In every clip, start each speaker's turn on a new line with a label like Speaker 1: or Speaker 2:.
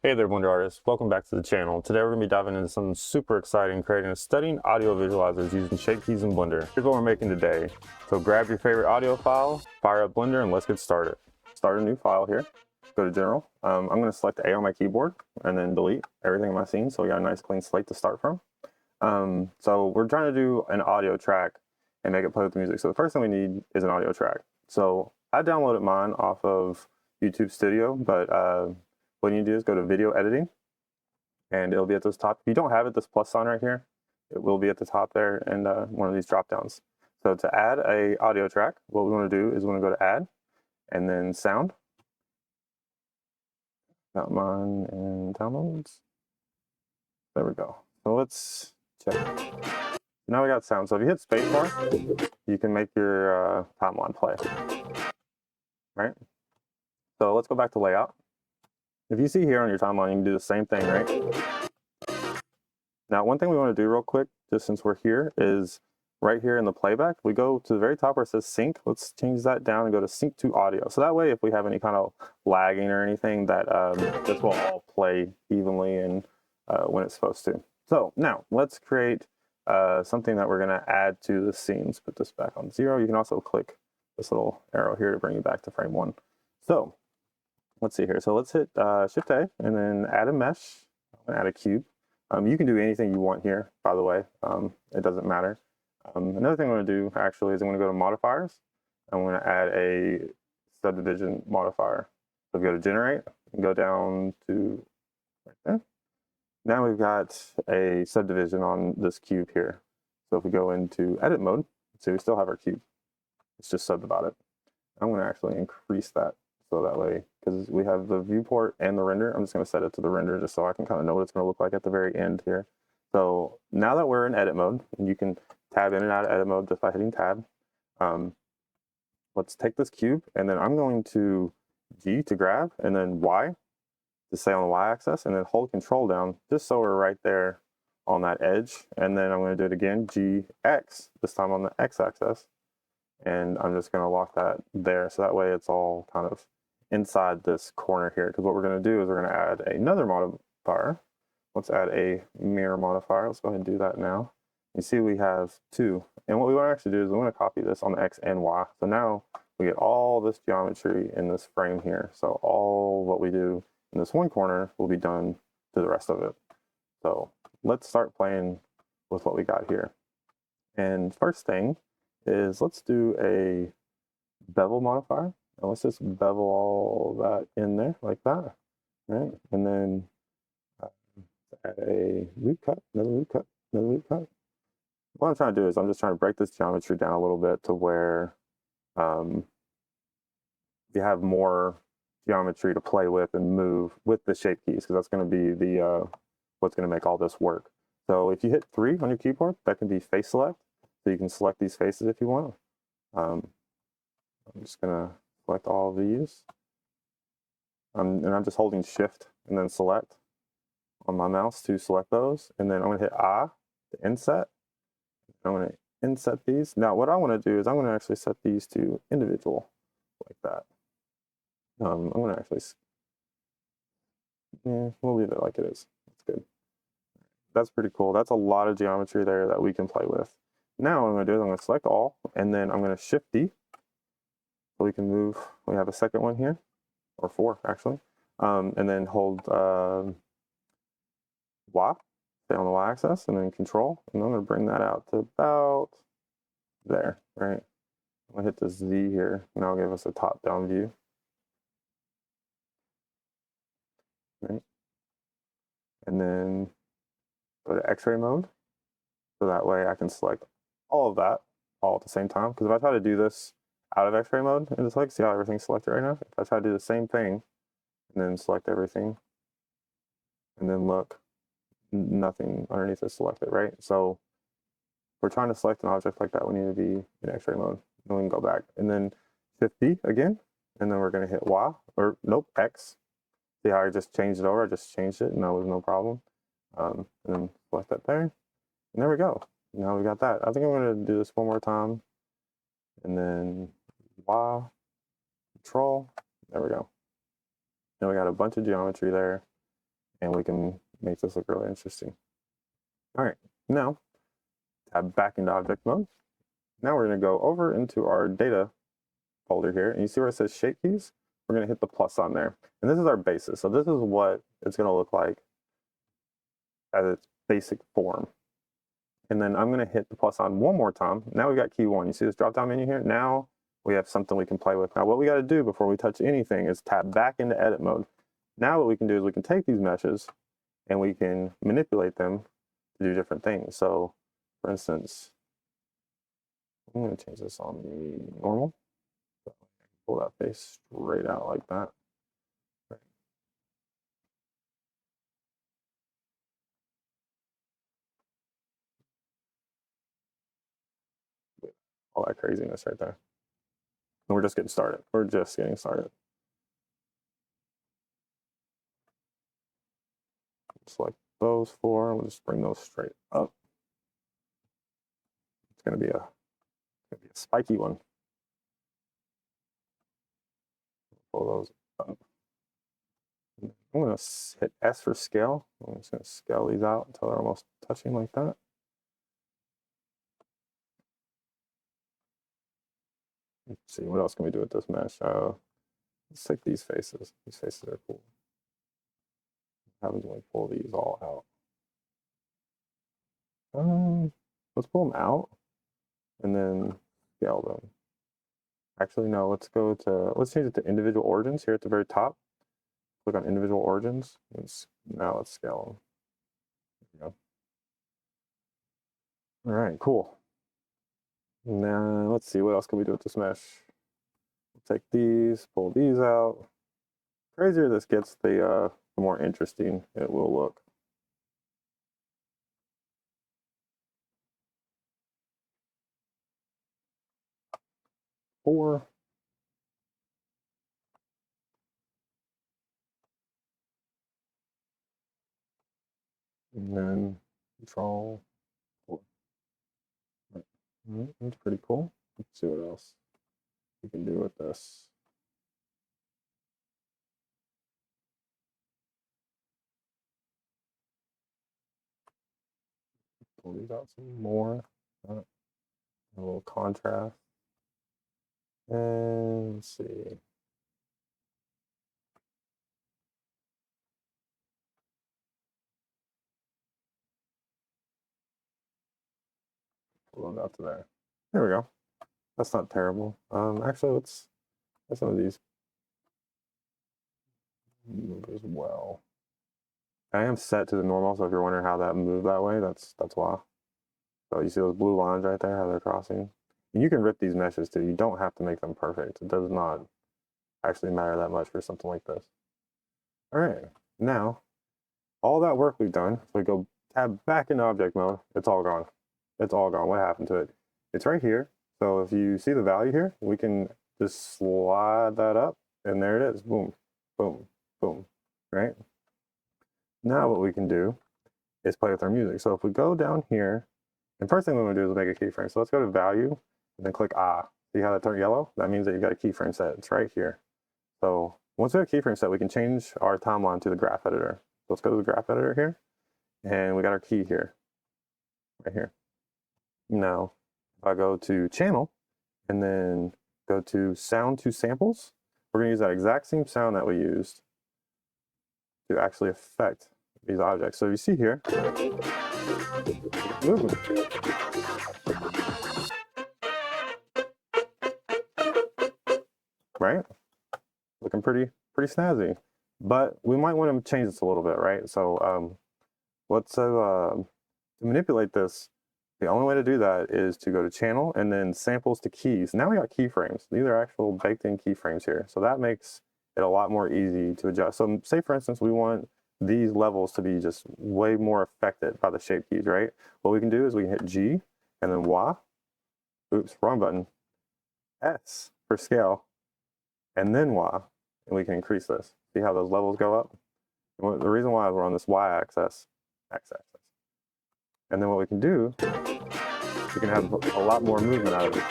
Speaker 1: Hey there, Blender artists. Welcome back to the channel. Today we're going to be diving into something super exciting, creating a stunning audio visualizers using shape keys in Blender. Here's what we're making today. So grab your favorite audio file, fire up Blender, and let's get started. Start a new file here. Go to General. I'm going to select A on my keyboard and then delete everything in my scene so we got a nice clean slate to start from. So we're trying to do an audio track and make it play with the music. So the first thing we need is an audio track. So I downloaded mine off of YouTube Studio, but what you do is go to video editing and it'll be at this top. If you don't have it, this plus sign right here, it will be at the top there and one of these drop downs. So to add a audio track, what we want to do is we want to go to add and then sound. Got mine and downloads. There we go. So let's check. Now we got sound. So if you hit spacebar, you can make your timeline play. Right? So let's go back to layout. If you see here on your timeline, you can do the same thing, right? Now, one thing we want to do real quick, just since we're here, is right here in the playback, we go to the very top where it says sync. Let's change that down and go to sync to audio. So that way, if we have any kind of lagging or anything, that this will all play evenly and when it's supposed to. So now let's create something that we're going to add to the scene. Let's put this back on 0. You can also click this little arrow here to bring you back to frame 1. So let's see here. So let's hit Shift A and then add a mesh, add a cube. You can do anything you want here, by the way. It doesn't matter. Another thing I'm going to do actually is I'm going to go to modifiers. I'm going to add a subdivision modifier. So we go to generate and go down to right there. Now we've got a subdivision on this cube here. So if we go into edit mode, see we still have our cube. It's just subdivided. I'm going to actually increase that. So that way, because we have the viewport and the render, I'm just going to set it to the render just so I can kind of know what it's going to look like at the very end here. So now that we're in edit mode, and you can tab in and out of edit mode just by hitting tab, let's take this cube, and then I'm going to G to grab, and then Y to stay on the Y axis, and then hold control down just so we're right there on that edge. And then I'm going to do it again, G, X, this time on the X axis. And I'm just going to lock that there. So that way it's all kind of inside this corner here, because what we're going to do is we're going to add another modifier. Let's add a mirror modifier. Let's go ahead and do that now. You see we have 2. And what we want to actually do is we want to copy this on the X and Y. So now we get all this geometry in this frame here. So all what we do in this one corner will be done to the rest of it. So let's start playing with what we got here. And first thing is let's do a bevel modifier. And let's just bevel all that in there like that, right? And then add a loop cut, another loop cut, another loop cut. What I'm trying to do is I'm just trying to break this geometry down a little bit to where you have more geometry to play with and move with the shape keys, because that's going to be the what's going to make all this work. So if you hit 3 on your keyboard, that can be face select. So you can select these faces if you want. I'm just going to select all of these. And I'm just holding shift and then select on my mouse to select those. And then I'm going to hit A to inset. I'm going to inset these. Now what I want to do is I'm going to actually set these to individual like that. I'm going to actually, we'll leave it like it is. That's good. That's pretty cool. That's a lot of geometry there that we can play with. Now what I'm going to do is I'm going to select all, and then I'm going to shift D. So we can move, we have a second one here, or 4 actually. And then hold Y, stay on the Y axis, and then control. And I'm going to bring that out to about there, right? I'm going to hit the Z here, and that'll give us a top down view. Right? And then go to X-ray mode. So that way I can select all of that all at the same time. Because if I try to do this out of X-ray mode and just like see how everything's selected right now, if I try to do the same thing and then select everything and then look, nothing underneath is selected, right? So if we're trying to select an object like that, we need to be in X-ray mode. And we can go back and then Shift D again, and then we're going to hit Y, or nope, X. See how I just changed it over? I just changed it and that was no problem. And then select that there, and there we go. Now we got that. I think I'm going to do this one more time, and then Y, control, there we go. Now we got a bunch of geometry there, and we can make this look really interesting. All right, now tab back into object mode. Now we're going to go over into our data folder here, and you see where it says shape keys? We're going to hit the plus on there. And this is our basis. So this is what it's going to look like at its basic form. And then I'm going to hit the plus on one more time. Now we've got key 1. You see this drop down menu here? Now we have something we can play with. Now what we got to do before we touch anything is tap back into edit mode. Now what we can do is we can take these meshes and we can manipulate them to do different things. So for instance, I'm going to change this on the normal. So I can pull that face straight out like that. Right. All that craziness right there. And we're just getting started. We're just getting started. Select those 4. We'll just bring those straight up. It's going to be a spiky one. Pull those up. I'm going to hit S for scale. I'm just going to scale these out until they're almost touching like that. Let's see, what else can we do with this mesh? Let's take these faces. These faces are cool. How do we pull these all out? Let's pull them out and then scale them. Actually, no, let's change it to individual origins here at the very top. Click on individual origins. Now let's scale them. There we go. All right, cool. Now let's see, what else can we do with this mesh? We'll take these, pull these out. The crazier this gets, the more interesting it will look. Four. And then control 4. Right. That's pretty cool. Let's see what else we can do with this. Pull these out some more. A little contrast. And let's see. Pull those out to there. There we go. That's not terrible. Actually, let's some of these move as well. I am set to the normal, so if you're wondering how that moved that way, that's why. So you see those blue lines right there, how they're crossing? And you can rip these meshes too. You don't have to make them perfect. It does not actually matter that much for something like this. All right, now, all that work we've done, so we go tab back into object mode, it's all gone. It's all gone. What happened to it? It's right here. So if you see the value here, we can just slide that up, and there it is. Boom, boom, boom, right? Now what we can do is play with our music. So if we go down here, and first thing we want to do is make a keyframe. So let's go to value, and then click Ah. See how that turned yellow? That means that you've got a keyframe set. It's right here. So once we have a keyframe set, we can change our timeline to the graph editor. So let's go to the graph editor here, and we got our key here, right here. Now, if I go to channel, and then go to sound to samples, we're gonna use that exact same sound that we used to actually affect these objects. So you see here, movement. Right? Looking pretty snazzy. But we might want to change this a little bit, right? So let's to manipulate this, the only way to do that is to go to channel and then samples to keys. Now we got keyframes. These are actual baked in keyframes here. So that makes it a lot more easy to adjust. So say for instance, we want these levels to be just way more affected by the shape keys, right? What we can do is we can hit G and then Y. Oops, wrong button. S for scale, and then Y, and we can increase this. See how those levels go up? And the reason why is we're on this Y-axis, X-axis. And then what we can do, we can have a lot more movement out of it.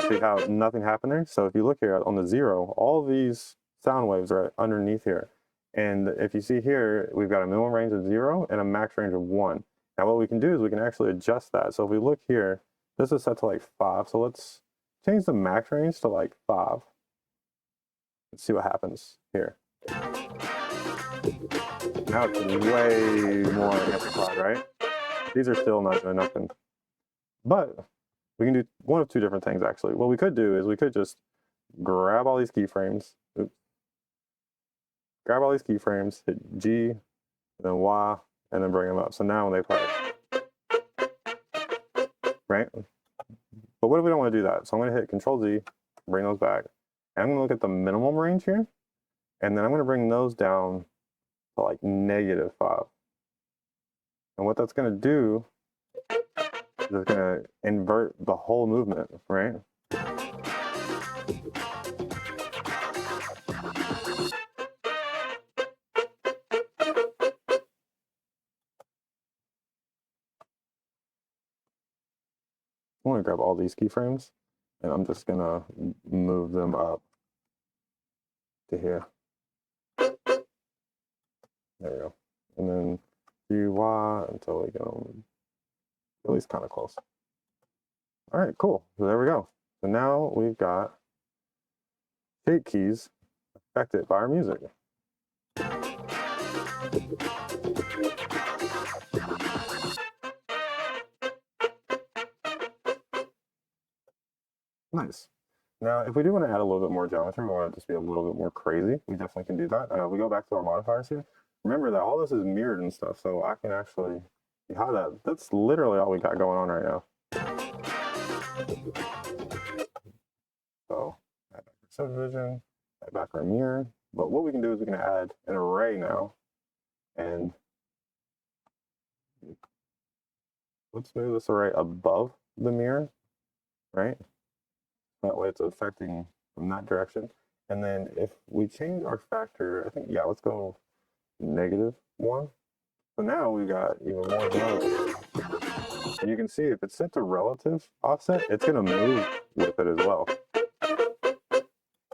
Speaker 1: See how nothing happened there? So if you look here on the 0, all these sound waves right underneath here. And if you see here, we've got a minimum range of 0 and a max range of 1. Now what we can do is we can actually adjust that. So if we look here, this is set to like 5. So let's change the max range to like 5. Let's see what happens here. Now it's way more amplified, right? These are still not doing nothing. But we can do one of two different things actually. What we could do is we could just grab all these keyframes. Oops. Grab all these keyframes, hit G, and then Y, and then bring them up. So now when they play, right? But what if we don't want to do that? So I'm going to hit Control Z, bring those back. And I'm going to look at the minimum range here. And then I'm going to bring those down to like -5. And what that's going to do is it's going to invert the whole movement, right? I'm going to grab all these keyframes and I'm just going to move them up to here. There we go. And then GY until we get them at least kind of close. All right, cool. So there we go. So now we've got shape keys affected by our music. Nice. Now, if we do want to add a little bit more geometry, we want it to just be a little bit more crazy, we definitely can do that. We go back to our modifiers here. Remember that all this is mirrored and stuff, so I can actually see how that's literally all we got going on right now. So, add back our subdivision, add back our mirror. But what we can do is we can add an array now, and let's move this array above the mirror, right? That way it's affecting from that direction. And then if we change our factor, I think, yeah, let's go -1. So now we got even more geometry. And you can see if it's set to relative offset, it's going to move with it as well.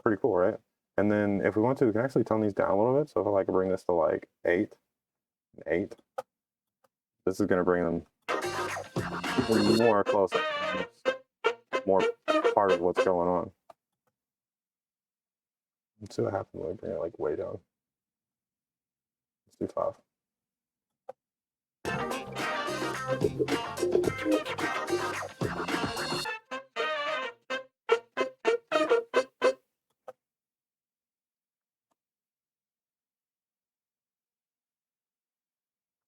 Speaker 1: Pretty cool, right? And then if we want to, we can actually tone these down a little bit. So if I like bring this to like 8 and 8, this is going to bring them even more close, more part of what's going on. Let's see what happens when we bring it like way down. Let's do 5.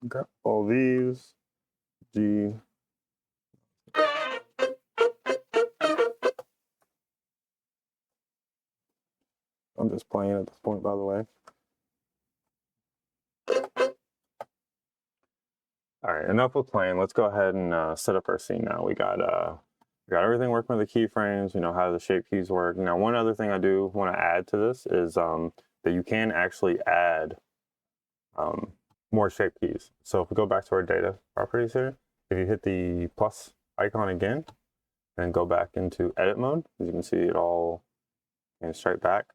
Speaker 1: Okay, all these, G. I'm just playing at this point, by the way. All right, enough with playing. Let's go ahead and set up our scene now. We got everything working with the keyframes. We know how the shape keys work. Now, one other thing I do want to add to this is that you can actually add more shape keys. So if we go back to our data properties here, if you hit the plus icon again and go back into edit mode, as you can see it all straight back,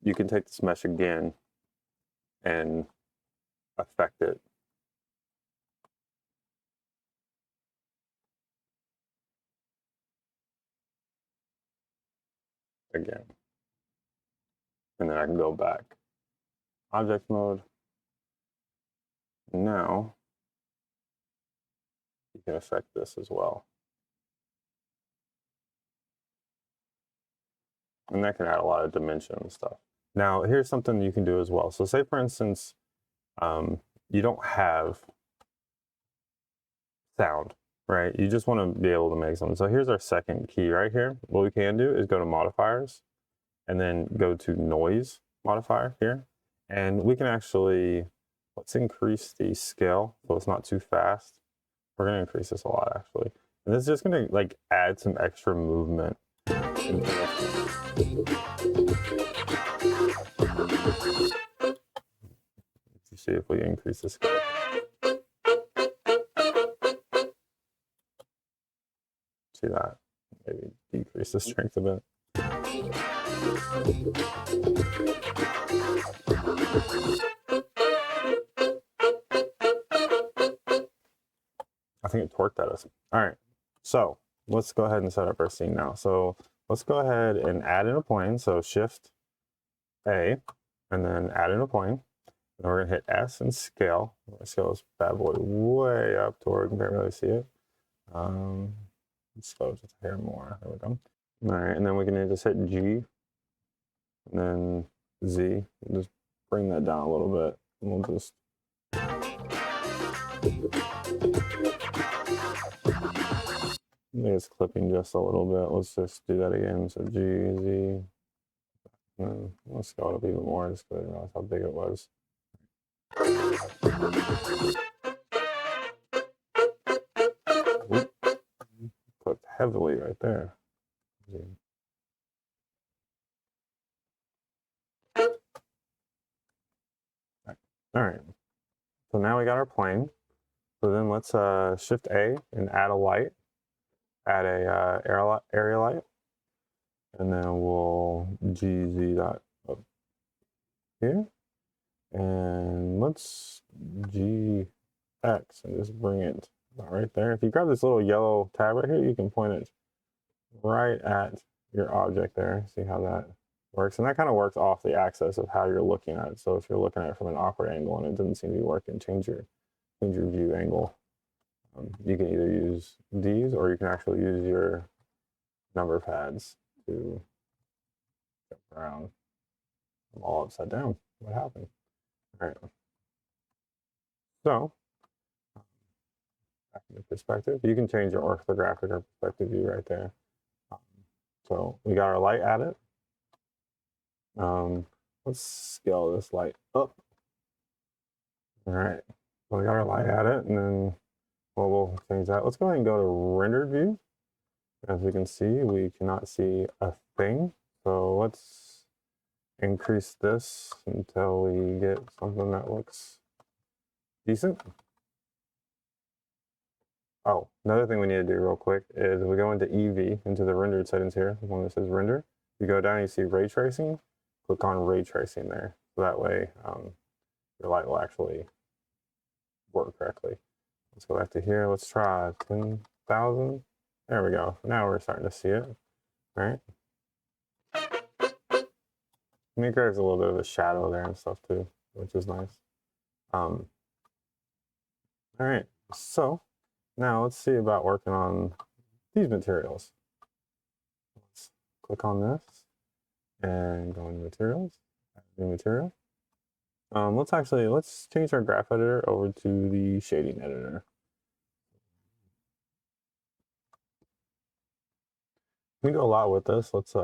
Speaker 1: you can take this mesh again and affect it. Again. And then I can go back. Object mode. Now, you can affect this as well. And that can add a lot of dimension and stuff. Now, here's something you can do as well. So say, for instance, you don't have sound, right? You just want to be able to make something. So here's our second key right here. What we can do is go to modifiers and then go to noise modifier here. And we can actually, let's increase the scale so it's not too fast. We're going to increase this a lot actually. And this is just going to like add some extra movement. Let's see if we increase the scale. See that? Maybe decrease the strength a bit. I think it torqued at us. All right, so let's go ahead and set up our scene now. So let's go ahead and add in a plane. So Shift A, and then add in a plane. And we're gonna hit S and scale. We're gonna scale this bad boy way up to where we can't really see it. Slow just a hair more. There we go. All right, and then we can just hit G, and then Z. And just bring that down a little bit. And we'll just. I think it's clipping just a little bit. Let's just do that again. So G, Z. And then let's scale it up even more just because I didn't realize how big it was. Clipped heavily right there. All right. So now we got our plane. So then let's Shift A and add a light. Add a area light. And then we'll GZ that up here. And let's GX and just bring it right there. If you grab this little yellow tab right here, you can point it right at your object there. See how that works? And that kind of works off the axis of how you're looking at it. So if you're looking at it from an awkward angle and it doesn't seem to be working, change your view angle. You can either use these or you can actually use your number pads to jump around. I'm all upside down. What happened? All right. So, back in the perspective, you can change your orthographic or perspective view right there. So we got our light added. Let's scale this light up. All right. So we got our light added, and then we'll change that. Let's go ahead and go to rendered view. As we can see, we cannot see a thing. So let's increase this until we get something that looks decent. Oh, another thing we need to do real quick is we go into EV, into the rendered settings here, the one that says render. You go down and you see ray tracing, click on ray tracing there. So that way your light will actually work correctly. Let's go back to here. Let's try 10,000. There we go. Now we're starting to see it. All right. And it creates a little bit of a shadow there and stuff too, which is nice. All right. So now let's see about working on these materials. Let's click on this and go into materials, add new material. Let's change our graph editor over to the shading editor. We do a lot with this. Let's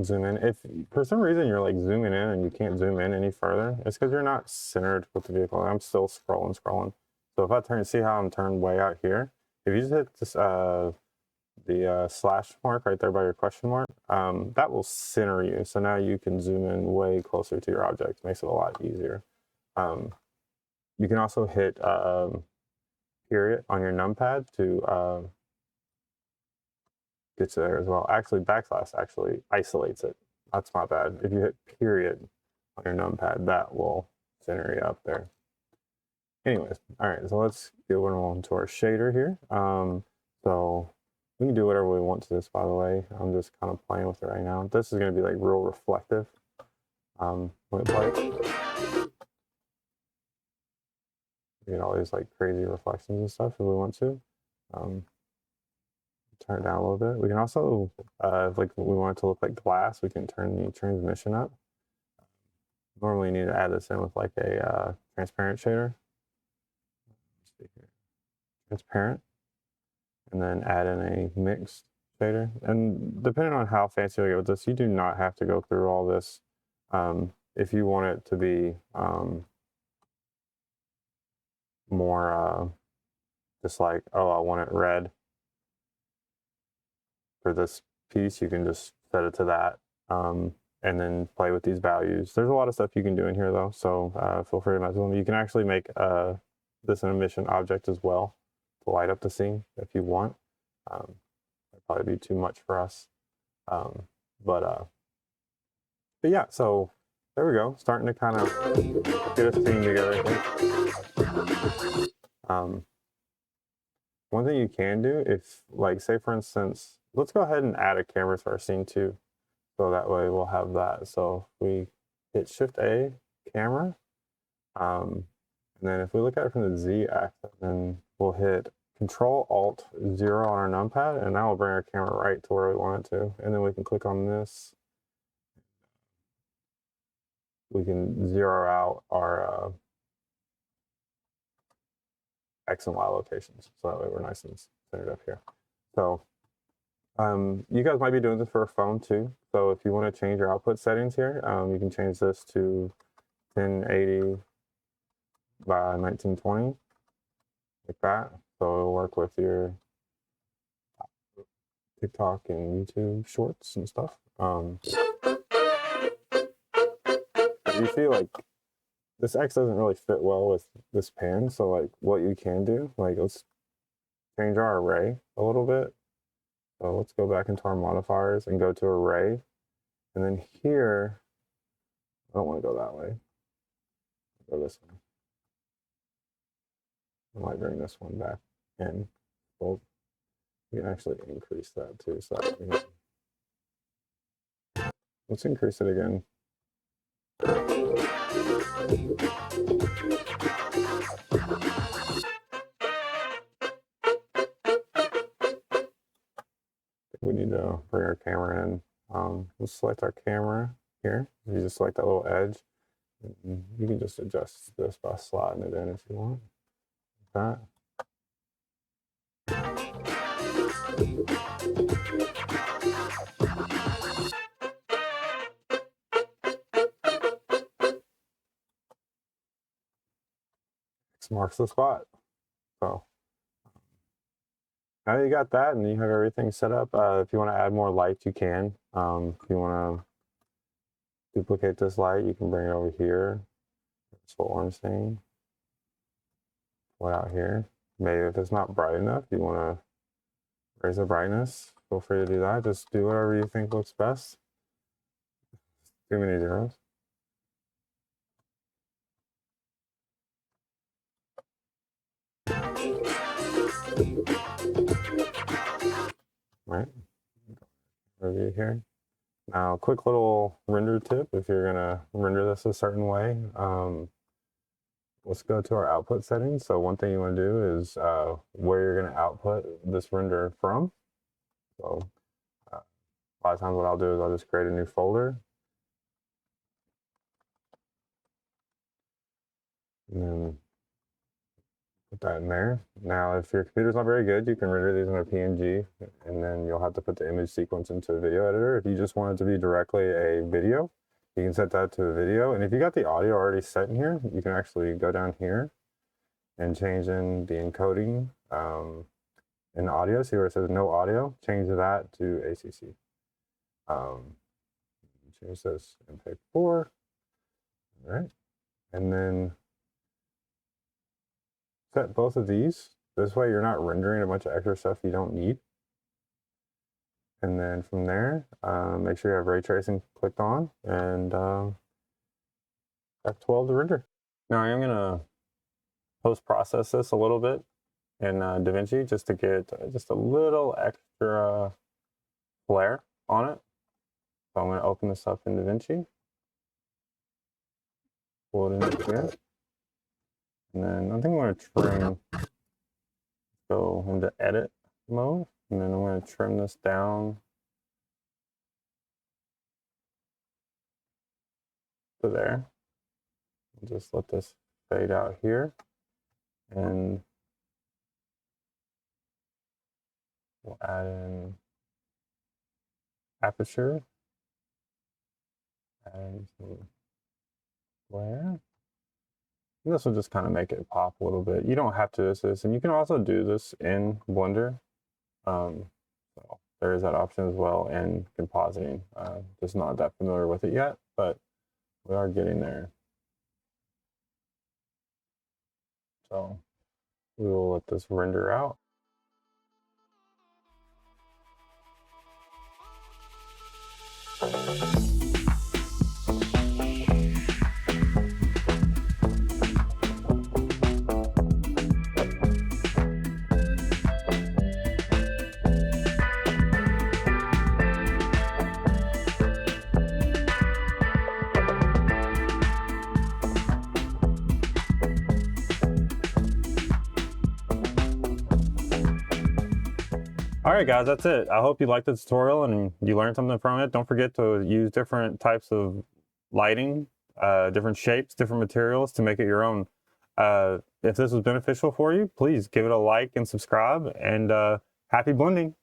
Speaker 1: zoom in. If for some reason you're like zooming in and you can't zoom in any further, it's because you're not centered with the vehicle. I'm still scrolling. So if I see how I'm turned way out here, if you just hit this, the slash mark right there by your question mark, that will center you. So now you can zoom in way closer to your object. Makes it a lot easier. You can also hit period on your numpad to get you there as well. Actually, backslash actually isolates it. That's my bad. If you hit period on your numpad, that will center you up there. Anyways, all right, so let's go on to our shader here. So we can do whatever we want to this, by the way. I'm just kind of playing with it right now. This is going to be like real reflective when it plays. We get all these like crazy reflections and stuff if we want to. Turn it down a little bit. We can also, if like we want it to look like glass, we can turn the transmission up. Normally you need to add this in with like a transparent shader. Let's see here. Transparent. And then add in a mixed shader. And depending on how fancy you get with this, you do not have to go through all this. If you want it to be more just like, oh, I want it red for this piece, you can just set it to that and then play with these values. There's a lot of stuff you can do in here though, so feel free to mess with them. You can actually make this an emission object as well to light up the scene if you want. That'd probably be too much for us. But yeah, so There we go. Starting to kind of get a scene together here. One thing you can do, if like, say for instance, let's go ahead and add a camera to our scene too. So that way we'll have that. So if we hit Shift A, camera, and then if we look at it from the Z axis, then we'll hit Control Alt 0 on our numpad, and that will bring our camera right to where we want it to. And then we can click on this. We can zero out our X and Y locations. So that way we're nice and centered up here. So you guys might be doing this for a phone too. So if you want to change your output settings here, you can change this to 1080 by 1920, like that. So it'll work with your TikTok and YouTube shorts and stuff. You see, like, this X doesn't really fit well with this pan. So like what you can do, like, let's change our array a little bit. So let's go back into our modifiers and go to array. And then here, I don't want to go that way. I'll go this way. I might bring this one back in. Well, we can actually increase that too. So that we can... Let's increase it again. We need to bring our camera in. We'll select our camera here. You just select that little edge. You can just adjust this by sliding it in if you want. Like that. X marks the spot. So now you got that and you have everything set up. If you want to add more light, you can. If you want to duplicate this light, you can bring it over here. This little orange thing. Pull it out here. Maybe if it's not bright enough, you want to raise the brightness. Feel free to do that. Just do whatever you think looks best. Too many zeros. Right. Review here. Now, quick little render tip if you're gonna render this a certain way. Let's go to our output settings. So one thing you want to do is where you're going to output this render from. So a lot of times what I'll do is I'll just create a new folder. And then put that in there. Now, if your computer's not very good, you can render these in a PNG, and then you'll have to put the image sequence into a video editor. If you just want it to be directly a video, you can set that to a video. And if you got the audio already set in here, you can actually go down here and change in the encoding in the audio. See where it says no audio? Change that to ACC. Change this MPEG 4. All right. And then set both of these. This way you're not rendering a bunch of extra stuff you don't need. And then from there, make sure you have ray tracing clicked on and F12 to render. Now I am going to post-process this a little bit in Davinci just to get just a little extra flare on it. So I'm going to open this up in Davinci. Pull it in here. And then I think I'm going to trim, go into edit mode. And then I'm going to trim this down to there. Just let this fade out here. And we'll add in aperture. Add some glare. And this will just kind of make it pop a little bit. You don't have to do this, and you can also do this in Blender. So there is that option as well in compositing. Just not that familiar with it yet, but we are getting there. So we will let this render out. All right, guys, that's it. I hope you liked the tutorial and you learned something from it. Don't forget to use different types of lighting, different shapes, different materials to make it your own. If this was beneficial for you, please give it a like and subscribe, and happy blending.